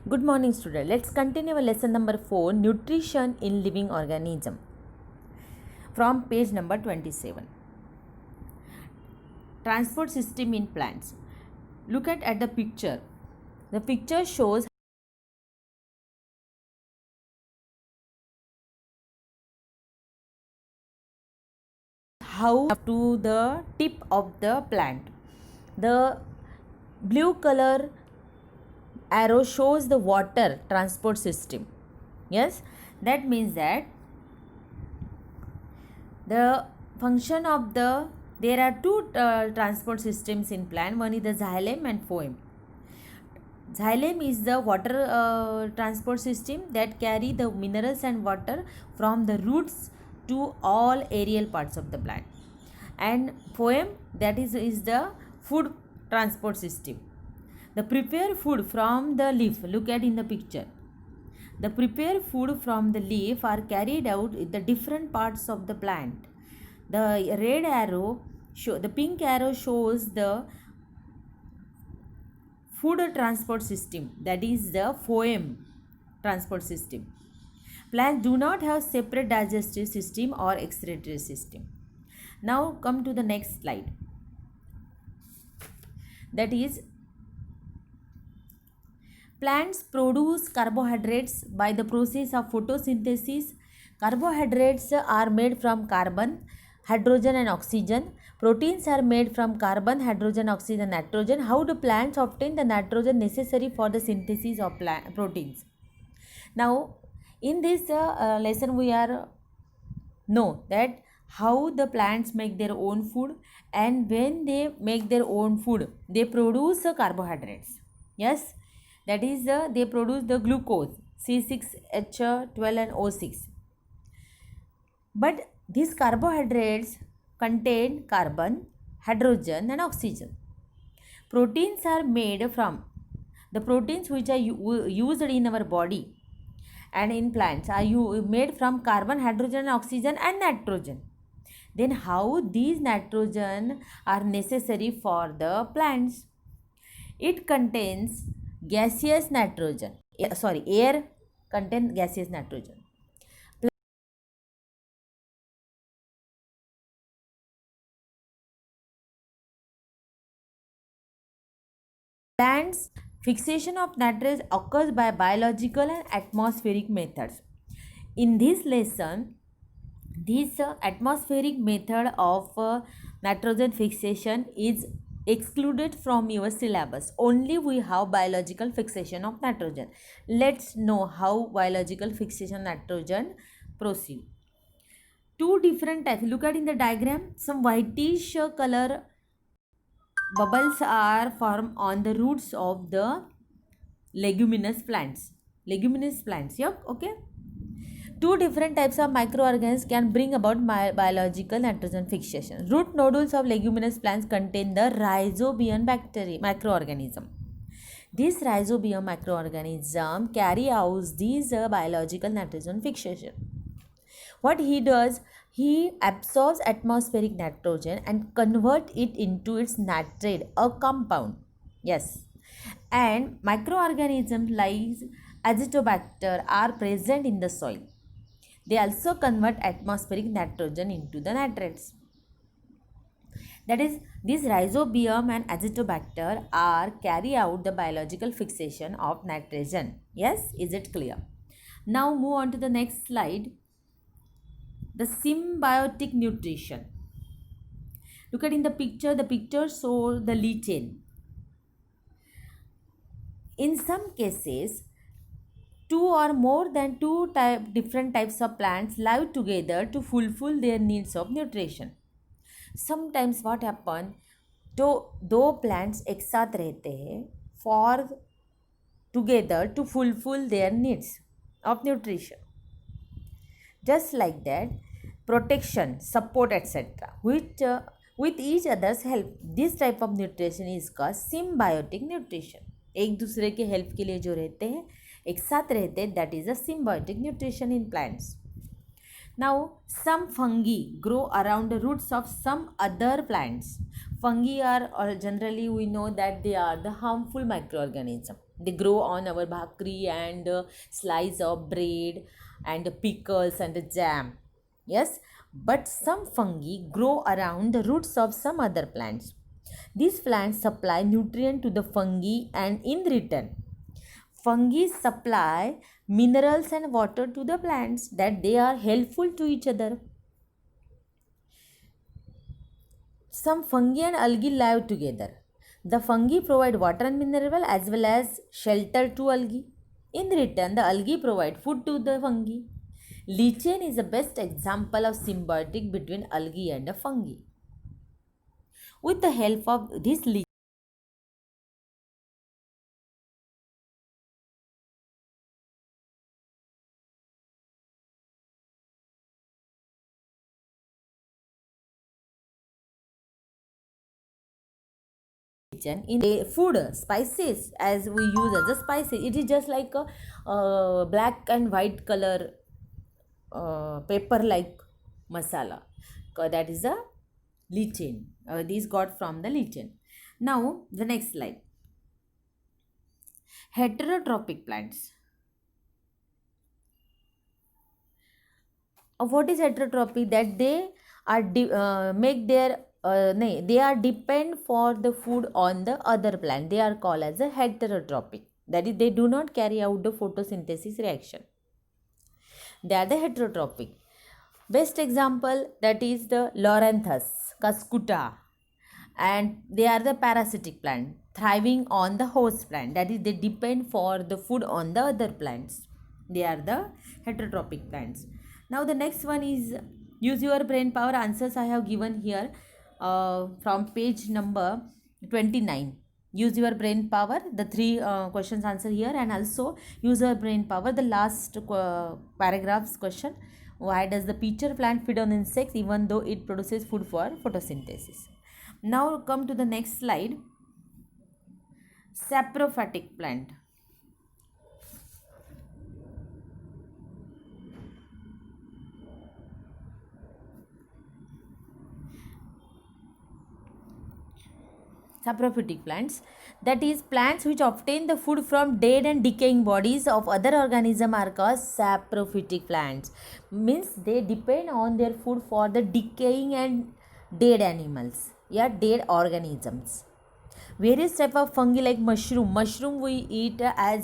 Good morning, student. Let's continue our lesson number 4, Nutrition in Living Organism, from page number 27. Transport system in plants. Look at the picture. The picture shows how to the tip of the plant. The blue color arrow shows the water transport system. Yes, that means that the function of there are two transport systems in plant. One is the xylem and phloem. Xylem is the water transport system that carry the minerals and water from the roots to all aerial parts of the plant, and phloem, that is the food transport system. The prepare food from the leaf, look at in the picture. The prepared food from the leaf are carried out in the different parts of the plant. The red arrow the pink arrow shows the food transport system, that is the phloem transport system. Plants do not have separate digestive system or excretory system. Now come to the next slide. That is, plants produce carbohydrates by the process of photosynthesis. Carbohydrates are made from carbon, hydrogen and oxygen. Proteins are made from carbon, hydrogen, oxygen, nitrogen. How do plants obtain the nitrogen necessary for the synthesis of proteins? Now, in this lesson, we are know that how the plants make their own food, and when they make their own food, they produce carbohydrates. Yes, that is they produce the glucose C6H12 and O6. But these carbohydrates contain carbon, hydrogen and oxygen. Proteins are made from the proteins which are used in our body and in plants are made from carbon, hydrogen, oxygen and nitrogen. Then how these nitrogen are necessary for the plants? It contains gaseous nitrogen. Air contains gaseous nitrogen. Plants fixation of nitrogen occurs by biological and atmospheric methods. In this lesson, this atmospheric method of nitrogen fixation is excluded from your syllabus. Only we have biological fixation of nitrogen. Let's know how biological fixation nitrogen proceed. Two different types. Look at in the diagram. Some whitish color bubbles are formed on the roots of the leguminous plants. Yep, okay. Two different types of microorganisms can bring about biological nitrogen fixation. Root nodules of leguminous plants contain the rhizobium microorganism. This rhizobium microorganism carry out these biological nitrogen fixation. What he does, he absorbs atmospheric nitrogen and convert it into its nitrate, a compound. Yes, and microorganisms like Azotobacter are present in the soil. They also convert atmospheric nitrogen into the nitrates. That is, these rhizobium and Azotobacter are carry out the biological fixation of nitrogen. Yes, is it clear? Now move on to the next slide. The symbiotic nutrition. Look at in the picture shows the lichen. In some cases, two or more than different types of plants live together to fulfill their needs of nutrition. Sometimes what happen, दो plants एक साथ रहते हैं for together to fulfill their needs of nutrition. Just like that, protection, support, etc. which with each other's help. This type of nutrition is called symbiotic nutrition. एक दूसरे के help के लिए जो रहते हैं, एक साथ रहते हैं, that is a symbiotic nutrition in plants. Now, some fungi grow around the roots of some other plants. Fungi are, or generally we know that they are the harmful microorganism. They grow on our bhakri and slice of bread and pickles and jam. Yes, but some fungi grow around the roots of some other plants. These plants supply nutrient to the fungi, and in return, fungi supply minerals and water to the plants, that they are helpful to each other. Some fungi and algae live together. The fungi provide water and mineral as well as shelter to algae. In return, the algae provide food to the fungi. Lichen is the best example of symbiotic between algae and a fungi. With the help of this lichen in food spices, as we use as a spices, it is just like a black and white color pepper like masala. That is a lichen. These got from the lichen. Now the next slide. Heterotrophic plants. What is heterotropy? That they are make their they are depend for the food on the other plant. They are called as a heterotrophic. That is, they do not carry out the photosynthesis reaction. They are the heterotrophic. Best example, that is the Loranthus cuscuta, and they are the parasitic plant thriving on the host plant. That is, they depend for the food on the other plants. They are the heterotrophic plants. Now the next one is use your brain power. Answers I have given here from page number 29. Use your brain power, the three questions answer here, and also use your brain power, the last paragraphs question. Why does the pitcher plant feed on insects even though it produces food for photosynthesis? Now come to the next slide. Saprophytic plant. Saprophytic plants, that is, plants which obtain the food from dead and decaying bodies of other organisms, are called saprophytic plants. Means they depend on their food for the decaying and dead animals, dead organisms. Various type of fungi like mushroom we eat as